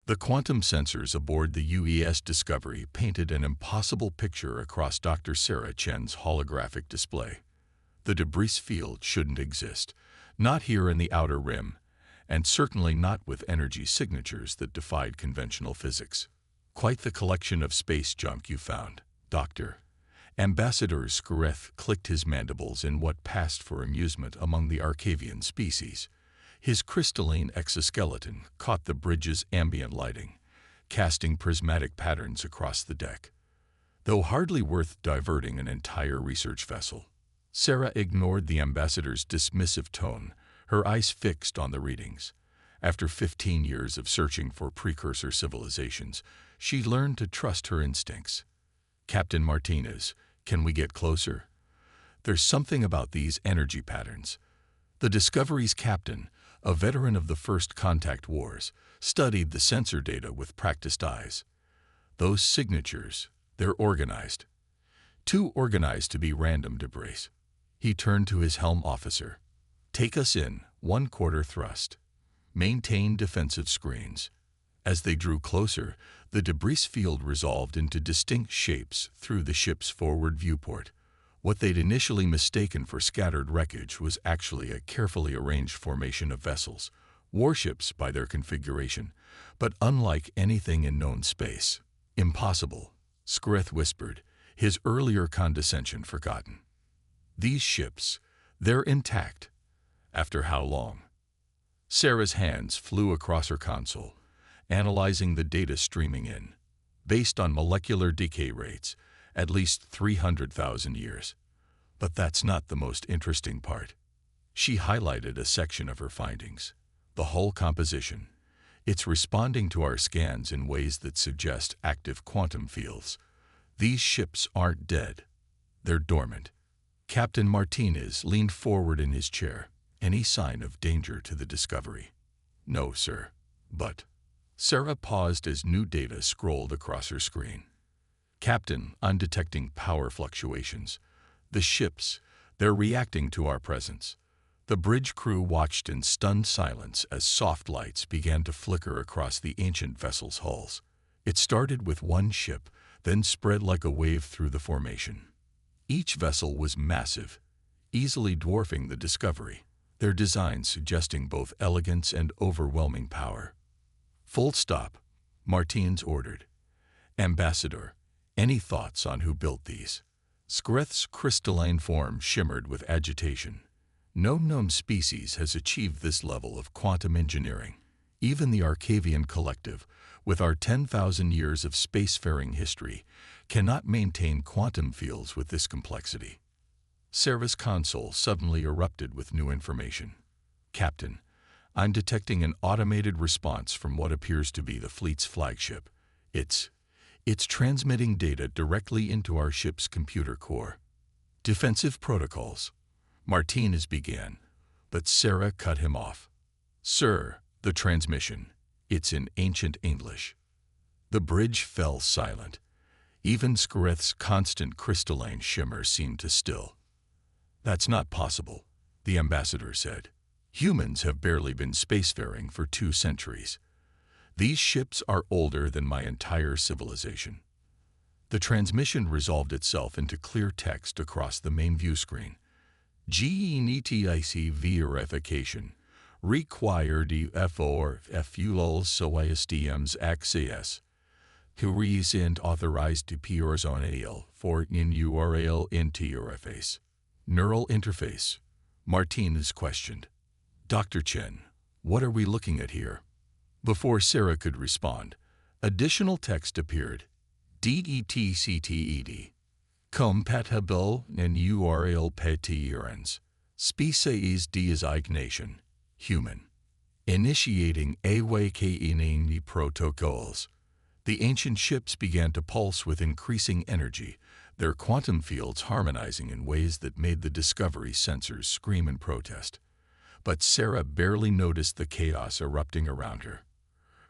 The quantum sensors aboard the UES Discovery painted an impossible picture across Dr. Sarah Chen's holographic display. The debris field shouldn't exist, not here in the outer rim, and certainly not with energy signatures that defied conventional physics. Quite the collection of space junk you found, Doctor. Ambassador Skreth clicked his mandibles in what passed for amusement among the Arcavian species. His crystalline exoskeleton caught the bridge's ambient lighting, casting prismatic patterns across the deck. Though hardly worth diverting an entire research vessel. Sarah ignored the ambassador's dismissive tone, her eyes fixed on the readings. After 15 years of searching for precursor civilizations, she learned to trust her instincts. Captain Martinez, can we get closer? There's something about these energy patterns. The Discovery's captain, a veteran of the First Contact Wars, studied the sensor data with practiced eyes. Those signatures, they're organized. Too organized to be random debris. He turned to his helm officer. Take us in, 1/4 thrust. Maintain defensive screens. As they drew closer, the debris field resolved into distinct shapes through the ship's forward viewport. What they'd initially mistaken for scattered wreckage was actually a carefully arranged formation of vessels, warships by their configuration, but unlike anything in known space. Impossible, Skreth whispered, his earlier condescension forgotten. These ships, they're intact. After how long? Sarah's hands flew across her console, analyzing the data streaming in. Based on molecular decay rates, at least 300,000 years. But that's not the most interesting part. She highlighted a section of her findings. The hull composition. It's responding to our scans in ways that suggest active quantum fields. These ships aren't dead. They're dormant. Captain Martinez leaned forward in his chair. Any sign of danger to the Discovery? No, sir. But... Sarah paused as new data scrolled across her screen. Captain, I'm detecting power fluctuations. The ships, they're reacting to our presence. The bridge crew watched in stunned silence as soft lights began to flicker across the ancient vessel's hulls. It started with one ship, then spread like a wave through the formation. Each vessel was massive, easily dwarfing the Discovery, their design suggesting both elegance and overwhelming power. Full stop, Martinez ordered. Ambassador, any thoughts on who built these? Skreth's crystalline form shimmered with agitation. No known species has achieved this level of quantum engineering. Even the Arcavian Collective, with our 10,000 years of spacefaring history, cannot maintain quantum fields with this complexity. Sarah's console suddenly erupted with new information. Captain, I'm detecting an automated response from what appears to be the fleet's flagship. It's transmitting data directly into our ship's computer core. Defensive protocols. Martinez began, but Sarah cut him off. Sir, the transmission. It's in ancient English. The bridge fell silent. Even Skreth's constant crystalline shimmer seemed to still. That's not possible, the ambassador said. Humans have barely been spacefaring for 2 centuries. These ships are older than my entire civilization. The transmission resolved itself into clear text across the main view screen. Genetic verification. Required for fuels SOISTM's access. Recent authorized to PRZONAL for in URL interface. Neural interface. Martinez questioned. Dr. Chen, what are we looking at here? Before Sarah could respond, additional text appeared. DETCTED. Compatible in URL patterns. Species designation. Human. Initiating awakening protocols. The ancient ships began to pulse with increasing energy, their quantum fields harmonizing in ways that made the Discovery sensors scream in protest. But Sarah barely noticed the chaos erupting around her.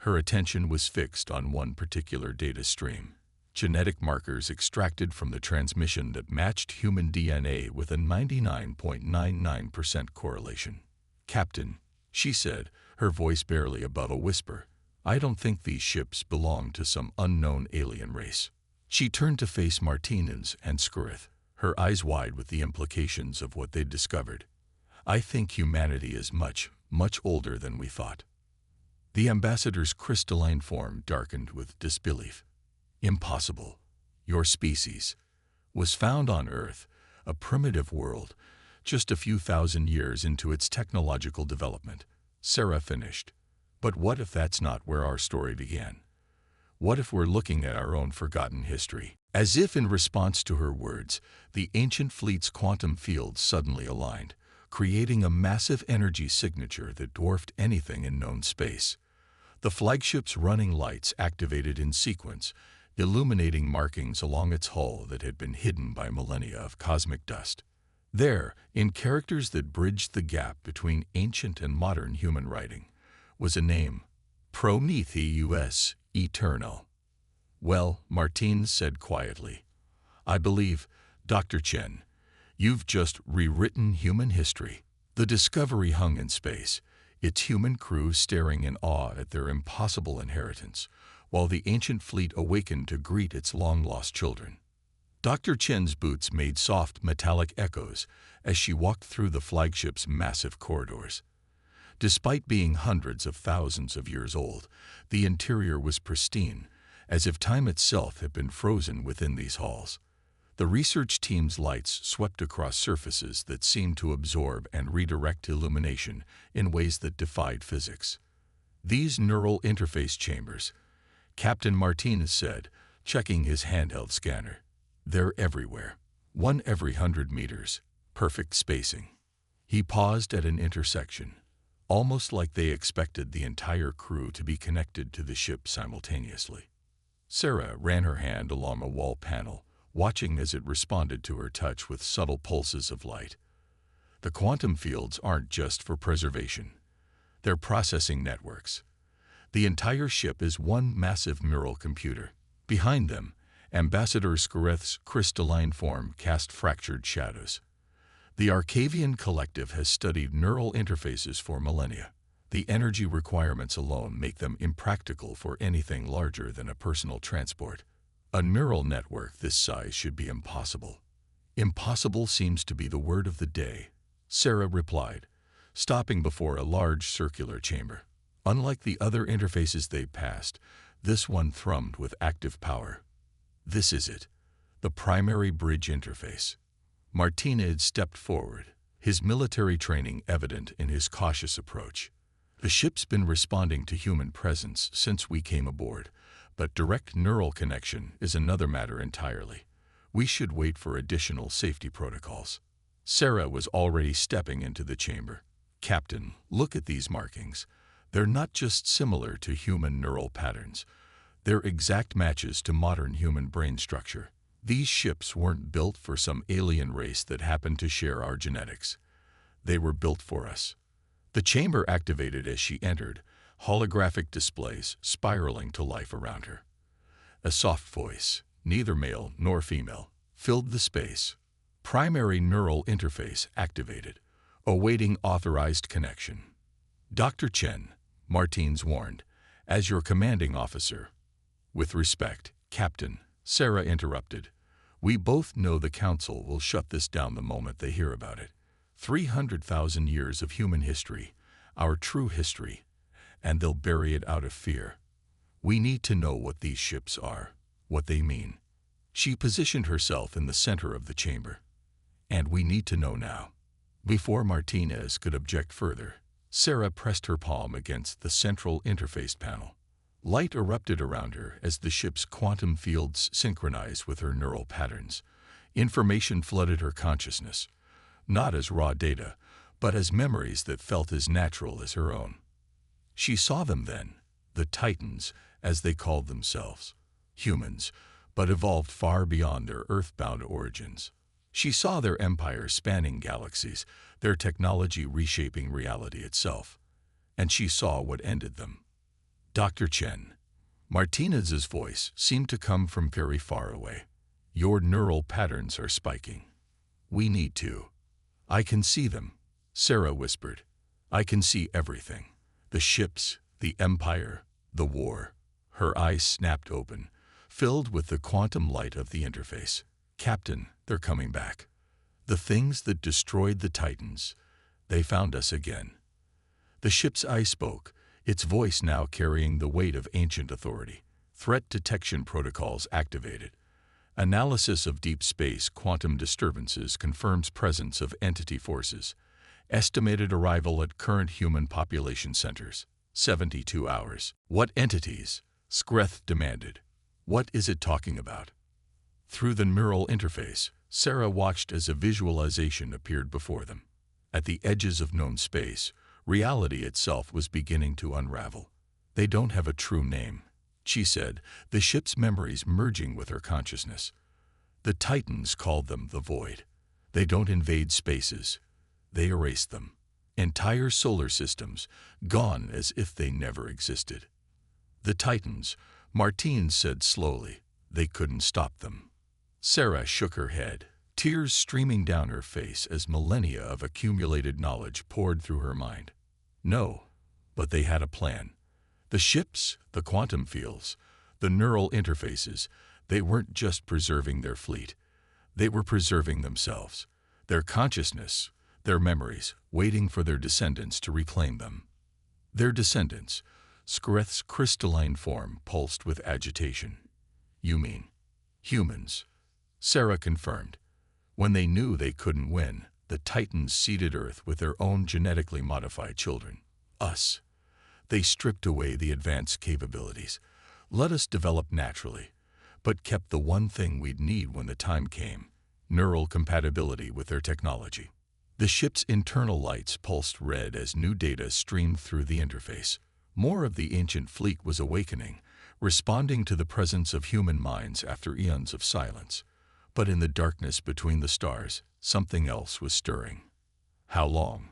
Her attention was fixed on one particular data stream. Genetic markers extracted from the transmission that matched human DNA with a 99.99% correlation. Captain, she said, her voice barely above a whisper, I don't think these ships belong to some unknown alien race. She turned to face Martinez and Skurith, her eyes wide with the implications of what they'd discovered. I think humanity is much, much older than we thought. The ambassador's crystalline form darkened with disbelief. Impossible. Your species was found on Earth, a primitive world, just a few thousand years into its technological development. Sarah finished. But what if that's not where our story began? What if we're looking at our own forgotten history? As if in response to her words, the ancient fleet's quantum fields suddenly aligned, creating a massive energy signature that dwarfed anything in known space. The flagship's running lights activated in sequence, illuminating markings along its hull that had been hidden by millennia of cosmic dust. There, in characters that bridged the gap between ancient and modern human writing, was a name: Prometheus Eternal. Well, Martinez said quietly, I believe, Dr. Chen, you've just rewritten human history. The Discovery hung in space, its human crew staring in awe at their impossible inheritance, while the ancient fleet awakened to greet its long-lost children. Dr. Chen's boots made soft metallic echoes as she walked through the flagship's massive corridors. Despite being hundreds of thousands of years old, the interior was pristine, as if time itself had been frozen within these halls. The research team's lights swept across surfaces that seemed to absorb and redirect illumination in ways that defied physics. These neural interface chambers, Captain Martinez said, checking his handheld scanner. They're everywhere. One every 100 meters. Perfect spacing. He paused at an intersection, almost like they expected the entire crew to be connected to the ship simultaneously. Sarah ran her hand along a wall panel, watching as it responded to her touch with subtle pulses of light. The quantum fields aren't just for preservation. They're processing networks. The entire ship is one massive neural computer. Behind them, Ambassador Skurith's crystalline form cast fractured shadows. The Arcavian Collective has studied neural interfaces for millennia. The energy requirements alone make them impractical for anything larger than a personal transport. A neural network this size should be impossible. Impossible seems to be the word of the day, Sarah replied, stopping before a large circular chamber. Unlike the other interfaces they passed, this one thrummed with active power. This is it, the primary bridge interface. Martinez stepped forward, his military training evident in his cautious approach. The ship's been responding to human presence since we came aboard, but direct neural connection is another matter entirely. We should wait for additional safety protocols. Sarah was already stepping into the chamber. Captain, look at these markings. They're not just similar to human neural patterns. They're exact matches to modern human brain structure. These ships weren't built for some alien race that happened to share our genetics. They were built for us. The chamber activated as she entered, holographic displays spiraling to life around her. A soft voice, neither male nor female, filled the space. Primary neural interface activated, awaiting authorized connection. Dr. Chen, Martinez warned, as your commanding officer. With respect, Captain, Sarah interrupted. We both know the Council will shut this down the moment they hear about it. 300,000 years of human history, our true history, and they'll bury it out of fear. We need to know what these ships are, what they mean. She positioned herself in the center of the chamber. And we need to know now. Before Martinez could object further, Sarah pressed her palm against the central interface panel. Light erupted around her as the ship's quantum fields synchronized with her neural patterns. Information flooded her consciousness, not as raw data, but as memories that felt as natural as her own. She saw them then, the Titans, as they called themselves. Humans, but evolved far beyond their earthbound origins. She saw their empire spanning galaxies, their technology reshaping reality itself. And she saw what ended them. Dr. Chen. Martinez's voice seemed to come from very far away. Your neural patterns are spiking. We need to. I can see them, Sarah whispered. I can see everything. The ships, the empire, The war. Her eyes snapped open, filled with the quantum light of the interface. Captain, they're coming back. The things that destroyed the Titans. They found us again. The ship's eye spoke, its voice now carrying the weight of ancient authority. Threat detection protocols activated. Analysis of deep space quantum disturbances confirms presence of entity forces. Estimated arrival at current human population centers. 72 hours. What entities? Skreth demanded. What is it talking about? Through the neural interface, Sarah watched as a visualization appeared before them. At the edges of known space, reality itself was beginning to unravel. They don't have a true name, she said, the ship's memories merging with her consciousness. The Titans called them the Void. They don't invade spaces. They erase them. Entire solar systems, gone as if they never existed. The Titans, Martine said slowly, they couldn't stop them. Sarah shook her head, tears streaming down her face as millennia of accumulated knowledge poured through her mind. No, but they had a plan. The ships, the quantum fields, the neural interfaces, they weren't just preserving their fleet. They were preserving themselves, their consciousness, their memories, waiting for their descendants to reclaim them. Their descendants, Skreth's crystalline form pulsed with agitation. You mean humans? Sarah confirmed. When they knew they couldn't win, the Titans seeded Earth with their own genetically modified children. Us. They stripped away the advanced capabilities, let us develop naturally, but kept the one thing we'd need when the time came, neural compatibility with their technology. The ship's internal lights pulsed red as new data streamed through the interface. More of the ancient fleet was awakening, responding to the presence of human minds after eons of silence. But in the darkness between the stars, something else was stirring. How long?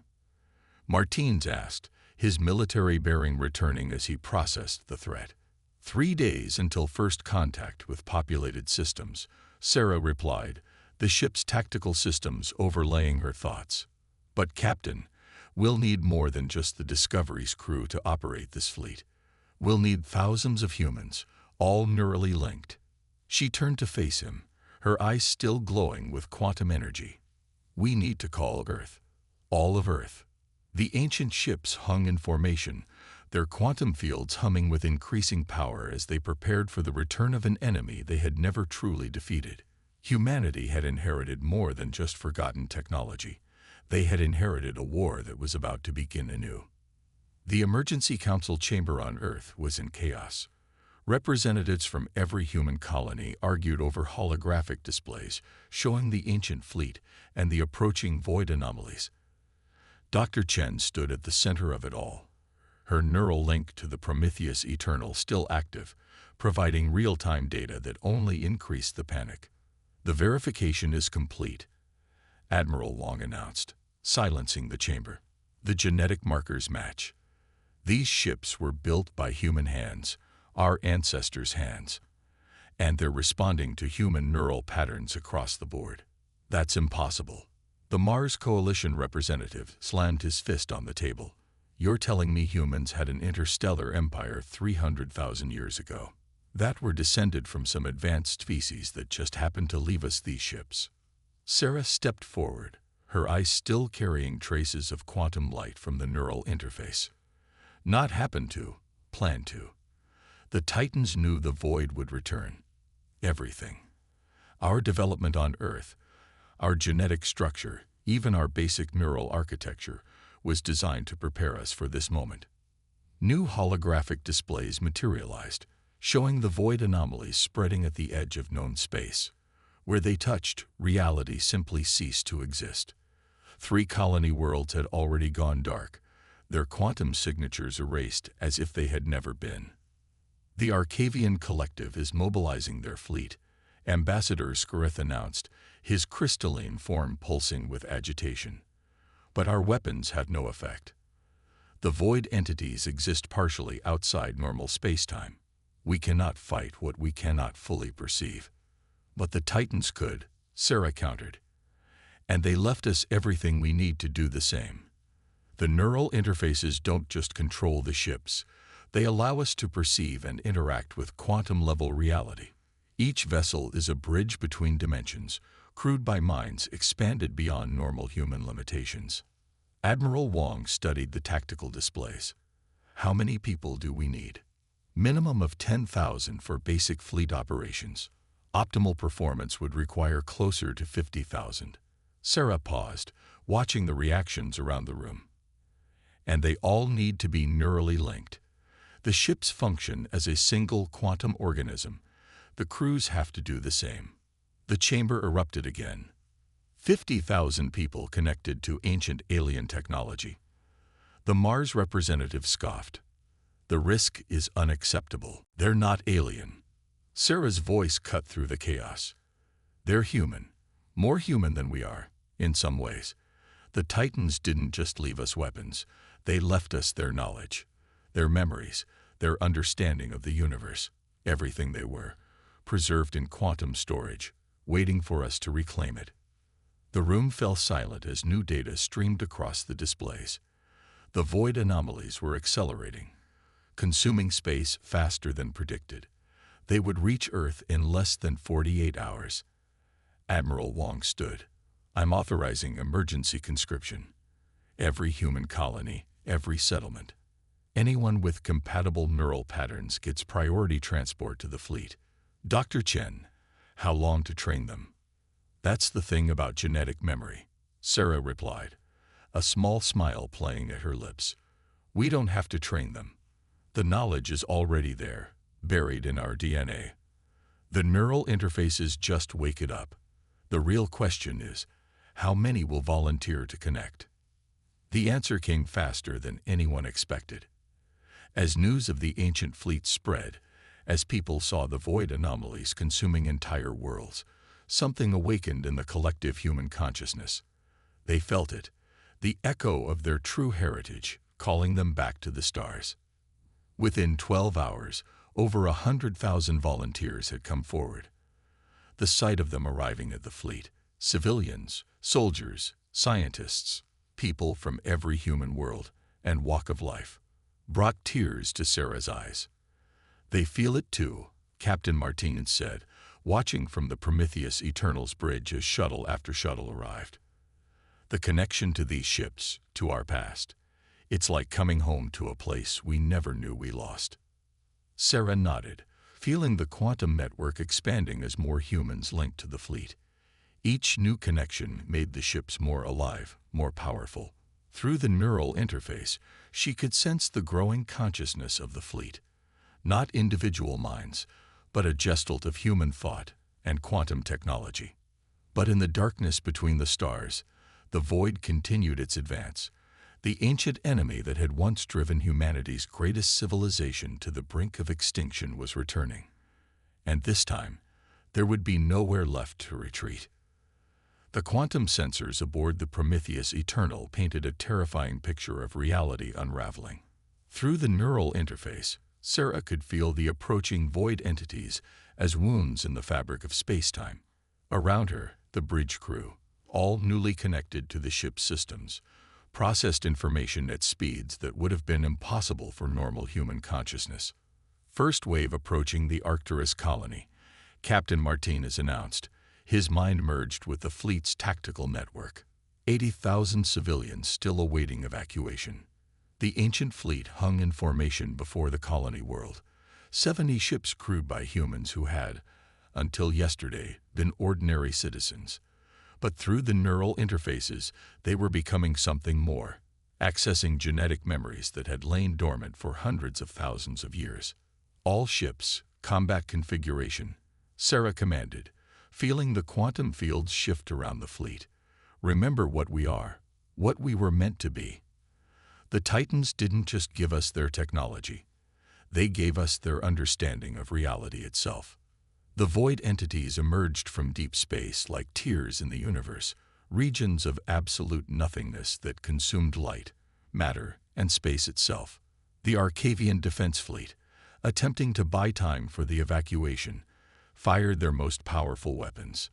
Martines asked, his military bearing returning as he processed the threat. 3 days until first contact with populated systems, Sarah replied, the ship's tactical systems overlaying her thoughts. But Captain, we'll need more than just the Discovery's crew to operate this fleet. We'll need thousands of humans, all neurally linked. She turned to face him, her eyes still glowing with quantum energy. We need to call Earth. All of Earth. The ancient ships hung in formation, their quantum fields humming with increasing power as they prepared for the return of an enemy they had never truly defeated. Humanity had inherited more than just forgotten technology. They had inherited a war that was about to begin anew. The Emergency Council chamber on Earth was in chaos. Representatives from every human colony argued over holographic displays showing the ancient fleet and the approaching void anomalies. Dr. Chen stood at the center of it all, her neural link to the Prometheus Eternal still active, providing real-time data that only increased the panic. The verification is complete, Admiral Long announced, silencing the chamber. The genetic markers match. These ships were built by human hands, our ancestors' hands, and they're responding to human neural patterns across the board. That's impossible. The Mars Coalition representative slammed his fist on the table. You're telling me humans had an interstellar empire 300,000 years ago, that were descended from some advanced species that just happened to leave us these ships? Sarah stepped forward, her eyes still carrying traces of quantum light from the neural interface. Not happened to, planned to. The Titans knew the void would return. Everything. Our development on Earth, our genetic structure, even our basic neural architecture, was designed to prepare us for this moment. New holographic displays materialized, showing the void anomalies spreading at the edge of known space. Where they touched, reality simply ceased to exist. 3 colony worlds had already gone dark, their quantum signatures erased as if they had never been. The Arcavian Collective is mobilizing their fleet, Ambassador Skreth announced, his crystalline form pulsing with agitation. But our weapons had no effect. The void entities exist partially outside normal space-time. We cannot fight what we cannot fully perceive. But the Titans could, Sarah countered. And they left us everything we need to do the same. The neural interfaces don't just control the ships. They allow us to perceive and interact with quantum-level reality. Each vessel is a bridge between dimensions, crewed by minds expanded beyond normal human limitations. Admiral Wong studied the tactical displays. How many people do we need? Minimum of 10,000 for basic fleet operations. Optimal performance would require closer to 50,000. Sarah paused, watching the reactions around the room. And they all need to be neurally linked. The ships function as a single quantum organism. The crews have to do the same. The chamber erupted again. 50,000 people connected to ancient alien technology. The Mars representative scoffed. The risk is unacceptable. They're not alien. Sarah's voice cut through the chaos. They're human. More human than we are, in some ways. The Titans didn't just leave us weapons. They left us their knowledge, their memories, their understanding of the universe, everything they were, preserved in quantum storage, waiting for us to reclaim it. The room fell silent as new data streamed across the displays. The void anomalies were accelerating, consuming space faster than predicted. They would reach Earth in less than 48 hours. Admiral Wong stood. I'm authorizing emergency conscription. Every human colony, every settlement. Anyone with compatible neural patterns gets priority transport to the fleet. Dr. Chen, how long to train them? That's the thing about genetic memory, Sarah replied, a small smile playing at her lips. We don't have to train them. The knowledge is already there, buried in our DNA. The neural interfaces just wake it up. The real question is, how many will volunteer to connect? The answer came faster than anyone expected. As news of the ancient fleet spread, as people saw the void anomalies consuming entire worlds, something awakened in the collective human consciousness. They felt it, the echo of their true heritage, calling them back to the stars. Within 12 hours, over 100,000 volunteers had come forward. The sight of them arriving at the fleet, civilians, soldiers, scientists, people from every human world and walk of life, brought tears to Sarah's eyes. They feel it too, Captain Martinez said, watching from the Prometheus Eternal's bridge as shuttle after shuttle arrived. The connection to these ships, to our past, it's like coming home to a place we never knew we lost. Sarah nodded, feeling the quantum network expanding as more humans linked to the fleet. Each new connection made the ships more alive, more powerful. Through the neural interface, she could sense the growing consciousness of the fleet. Not individual minds, but a gestalt of human thought and quantum technology. But in the darkness between the stars, the void continued its advance. The ancient enemy that had once driven humanity's greatest civilization to the brink of extinction was returning. And this time, there would be nowhere left to retreat. The quantum sensors aboard the Prometheus Eternal painted a terrifying picture of reality unraveling. Through the neural interface, Sarah could feel the approaching void entities as wounds in the fabric of space-time. Around her, the bridge crew, all newly connected to the ship's systems, processed information at speeds that would have been impossible for normal human consciousness. First wave approaching the Arcturus colony, Captain Martinez announced. His mind merged with the fleet's tactical network. 80,000 civilians still awaiting evacuation. The ancient fleet hung in formation before the colony world. 70 ships crewed by humans who had, until yesterday, been ordinary citizens. But through the neural interfaces, they were becoming something more, accessing genetic memories that had lain dormant for hundreds of thousands of years. All ships, combat configuration, Sarah commanded, feeling the quantum fields shift around the fleet. Remember what we are, what we were meant to be. The Titans didn't just give us their technology. They gave us their understanding of reality itself. The void entities emerged from deep space like tears in the universe, regions of absolute nothingness that consumed light, matter, and space itself. The Arcavian Defense Fleet, attempting to buy time for the evacuation, fired their most powerful weapons.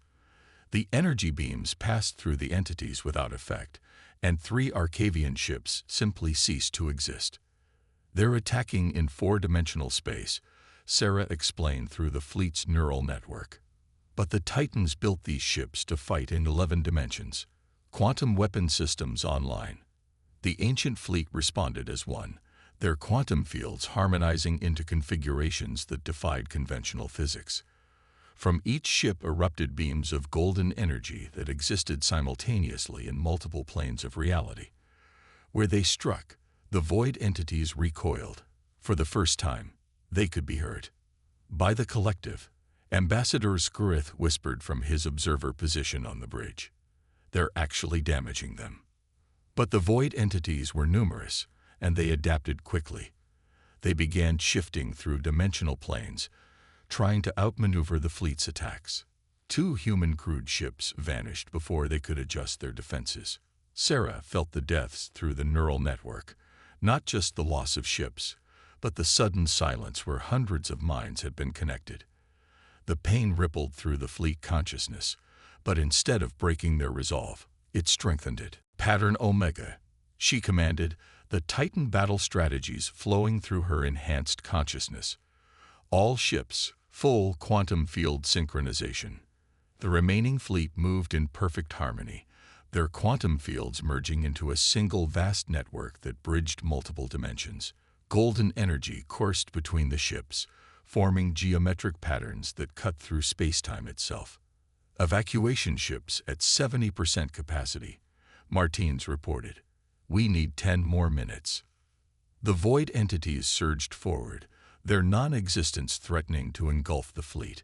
The energy beams passed through the entities without effect, and 3 Arcavian ships simply ceased to exist. They're attacking in four-dimensional space, Sarah explained through the fleet's neural network. But the Titans built these ships to fight in 11 dimensions. Quantum weapon systems online. The ancient fleet responded as one, their quantum fields harmonizing into configurations that defied conventional physics. From each ship erupted beams of golden energy that existed simultaneously in multiple planes of reality. Where they struck, the void entities recoiled. For the first time, they could be hurt. By the collective, Ambassador Skurith whispered from his observer position on the bridge. They're actually damaging them. But the void entities were numerous, and they adapted quickly. They began shifting through dimensional planes, trying to outmaneuver the fleet's attacks. 2 human-crewed ships vanished before they could adjust their defenses. Sarah felt the deaths through the neural network, not just the loss of ships, but the sudden silence where hundreds of minds had been connected. The pain rippled through the fleet consciousness, but instead of breaking their resolve, it strengthened it. Pattern Omega, she commanded, the Titan battle strategies flowing through her enhanced consciousness. All ships, full quantum field synchronization. The remaining fleet moved in perfect harmony, their quantum fields merging into a single vast network that bridged multiple dimensions. Golden energy coursed between the ships, forming geometric patterns that cut through space-time itself. Evacuation ships at 70% capacity, Martins reported. We need 10 more minutes. The void entities surged forward, their non-existence threatening to engulf the fleet.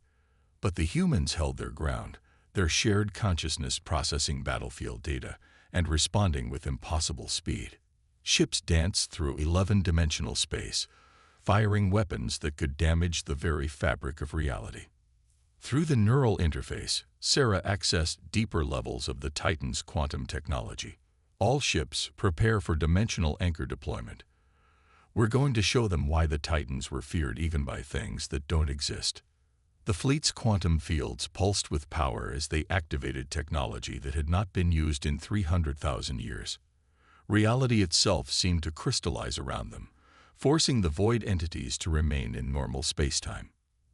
But the humans held their ground, their shared consciousness processing battlefield data and responding with impossible speed. Ships danced through 11-dimensional space, firing weapons that could damage the very fabric of reality. Through the neural interface, Sarah accessed deeper levels of the Titan's quantum technology. All ships prepare for dimensional anchor deployment. We're going to show them why the Titans were feared even by things that don't exist. The fleet's quantum fields pulsed with power as they activated technology that had not been used in 300,000 years. Reality itself seemed to crystallize around them, forcing the void entities to remain in normal spacetime.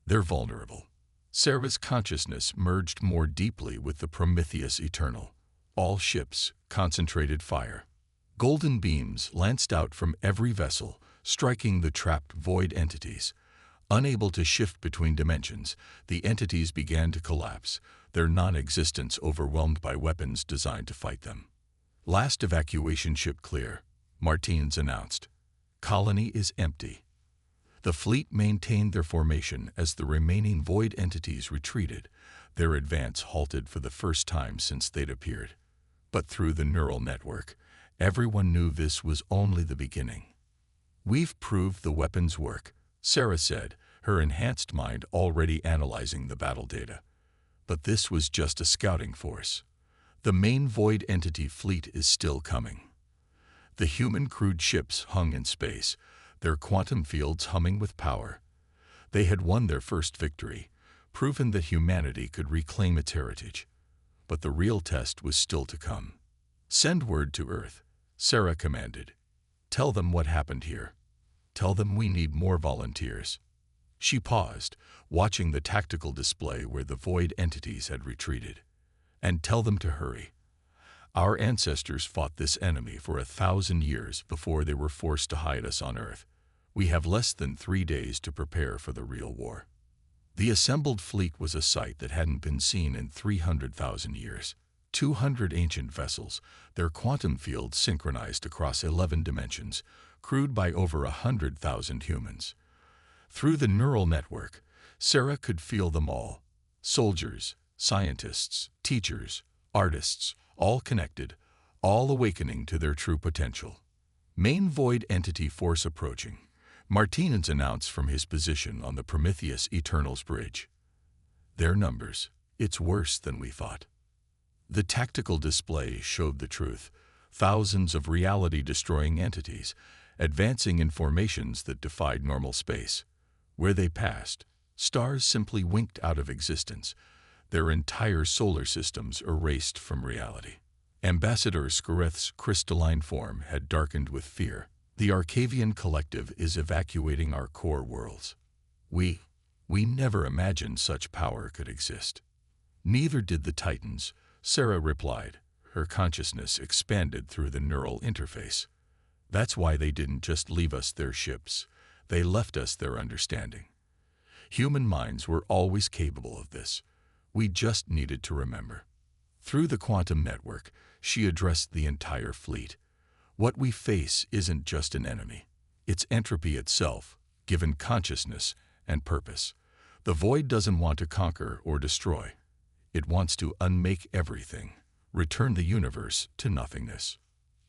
They're vulnerable. Sarah's consciousness merged more deeply with the Prometheus Eternal. All ships concentrated fire. Golden beams lanced out from every vessel, striking the trapped void entities. Unable to shift between dimensions, the entities began to collapse, their non-existence overwhelmed by weapons designed to fight them. Last evacuation ship clear, Martins announced. Colony is empty. The fleet maintained their formation as the remaining void entities retreated, their advance halted for the first time since they'd appeared. But through the neural network, everyone knew this was only the beginning. We've proved the weapons work, Sarah said, her enhanced mind already analyzing the battle data. But this was just a scouting force. The main void entity fleet is still coming. The human-crewed ships hung in space, their quantum fields humming with power. They had won their first victory, proven that humanity could reclaim its heritage. But the real test was still to come. Send word to Earth, Sarah commanded. Tell them what happened here. Tell them we need more volunteers. She paused, watching the tactical display where the void entities had retreated. And tell them to hurry. Our ancestors fought this enemy for 1,000 years before they were forced to hide us on Earth. We have less than 3 days to prepare for the real war. The assembled fleet was a sight that hadn't been seen in 300,000 years. 200 ancient vessels, their quantum fields synchronized across 11 dimensions, crewed by over 100,000 humans. Through the neural network, Sarah could feel them all. Soldiers, scientists, teachers, artists, all connected, all awakening to their true potential. Main void entity force approaching, Martins announced from his position on the Prometheus Eternal's bridge. Their numbers, it's worse than we thought. The tactical display showed the truth. Thousands of reality-destroying entities, advancing in formations that defied normal space. Where they passed, stars simply winked out of existence, their entire solar systems erased from reality. Ambassador Skurith's crystalline form had darkened with fear. The Arcavian Collective is evacuating our core worlds. We never imagined such power could exist. Neither did the Titans, Sarah replied. Her consciousness expanded through the neural interface. That's why they didn't just leave us their ships. They left us their understanding. Human minds were always capable of this. We just needed to remember. Through the quantum network, she addressed the entire fleet. What we face isn't just an enemy. It's entropy itself, given consciousness and purpose. The void doesn't want to conquer or destroy. It wants to unmake everything, return the universe to nothingness.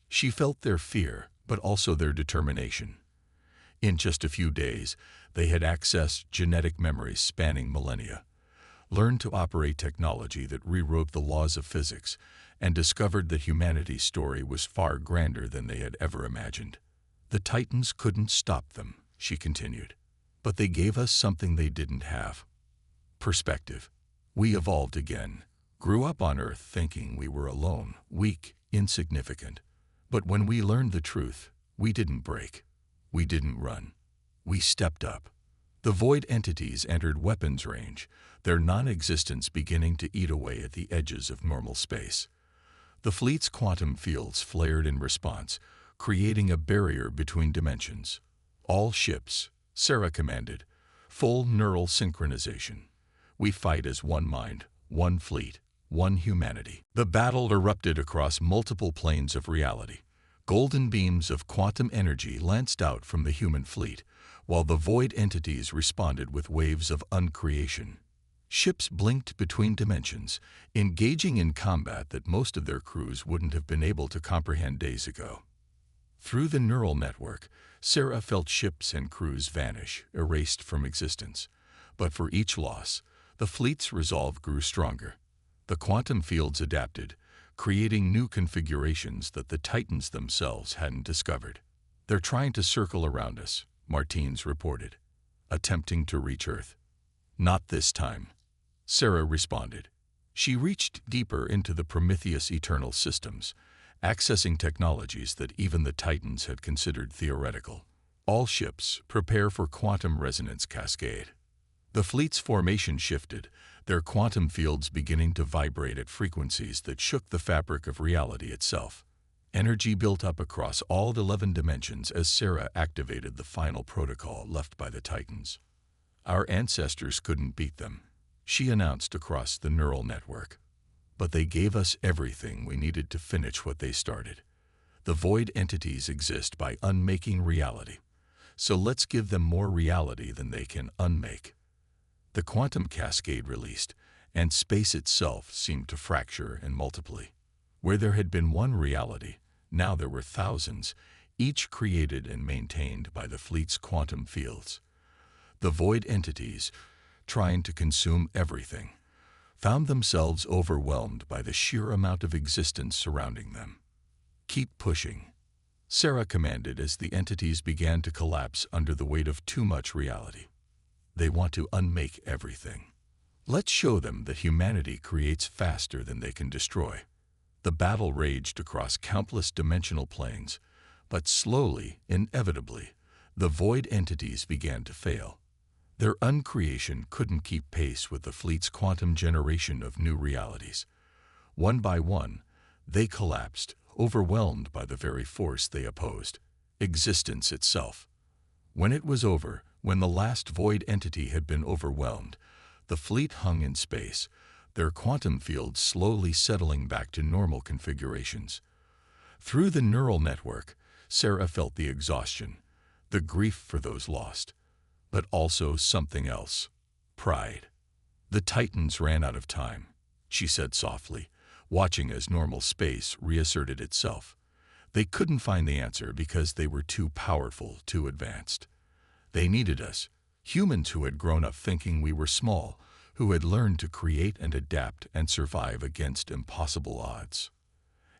She felt their fear, but also their determination. In just a few days, they had accessed genetic memories spanning millennia, learned to operate technology that rewrote the laws of physics, and discovered that humanity's story was far grander than they had ever imagined. The Titans couldn't stop them, she continued, but they gave us something they didn't have. Perspective. We evolved again, grew up on Earth thinking we were alone, weak, insignificant. But when we learned the truth, we didn't break. We didn't run. We stepped up. The void entities entered weapons range, their non-existence beginning to eat away at the edges of normal space. The fleet's quantum fields flared in response, creating a barrier between dimensions. All ships, Sarah commanded, full neural synchronization. We fight as one mind, one fleet, one humanity. The battle erupted across multiple planes of reality. Golden beams of quantum energy lanced out from the human fleet, while the void entities responded with waves of uncreation. Ships blinked between dimensions, engaging in combat that most of their crews wouldn't have been able to comprehend days ago. Through the neural network, Sarah felt ships and crews vanish, erased from existence. But for each loss, the fleet's resolve grew stronger. The quantum fields adapted, creating new configurations that the Titans themselves hadn't discovered. They're trying to circle around us, Martins reported, attempting to reach Earth. Not this time, Sarah responded. She reached deeper into the Prometheus Eternal systems, accessing technologies that even the Titans had considered theoretical. All ships prepare for quantum resonance cascade. The fleet's formation shifted, their quantum fields beginning to vibrate at frequencies that shook the fabric of reality itself. Energy built up across all 11 dimensions as Sarah activated the final protocol left by the Titans. Our ancestors couldn't beat them, she announced across the neural network. But they gave us everything we needed to finish what they started. The void entities exist by unmaking reality. So let's give them more reality than they can unmake. The quantum cascade released, and space itself seemed to fracture and multiply. Where there had been one reality, now there were thousands, each created and maintained by the fleet's quantum fields. The void entities, trying to consume everything, found themselves overwhelmed by the sheer amount of existence surrounding them. Keep pushing, Sarah commanded as the entities began to collapse under the weight of too much reality. They want to unmake everything. Let's show them that humanity creates faster than they can destroy. The battle raged across countless dimensional planes, but slowly, inevitably, the void entities began to fail. Their uncreation couldn't keep pace with the fleet's quantum generation of new realities. One by one, they collapsed, overwhelmed by the very force they opposed, existence itself. When it was over, when the last void entity had been overwhelmed, the fleet hung in space, their quantum fields slowly settling back to normal configurations. Through the neural network, Sarah felt the exhaustion, the grief for those lost, but also something else, pride. The Titans ran out of time, she said softly, watching as normal space reasserted itself. They couldn't find the answer because they were too powerful, too advanced. They needed us, humans who had grown up thinking we were small, who had learned to create and adapt and survive against impossible odds.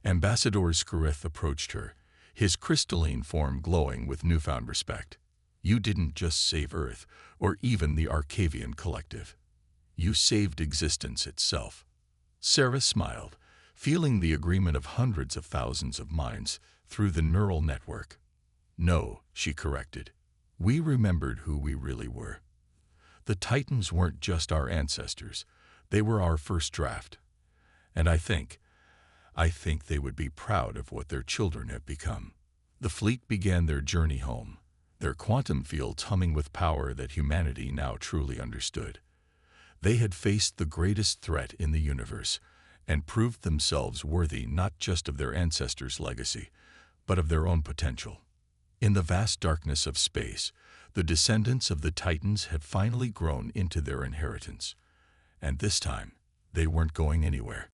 Ambassador Skurith approached her, his crystalline form glowing with newfound respect. You didn't just save Earth, or even the Arcavian Collective. You saved existence itself. Sarah smiled, feeling the agreement of hundreds of thousands of minds through the neural network. No, she corrected. We remembered who we really were. The Titans weren't just our ancestors. They were our first draft. And I think they would be proud of what their children have become. The fleet began their journey home, their quantum fields humming with power that humanity now truly understood. They had faced the greatest threat in the universe and proved themselves worthy not just of their ancestors' legacy, but of their own potential. In the vast darkness of space, the descendants of the Titans had finally grown into their inheritance. And this time, they weren't going anywhere.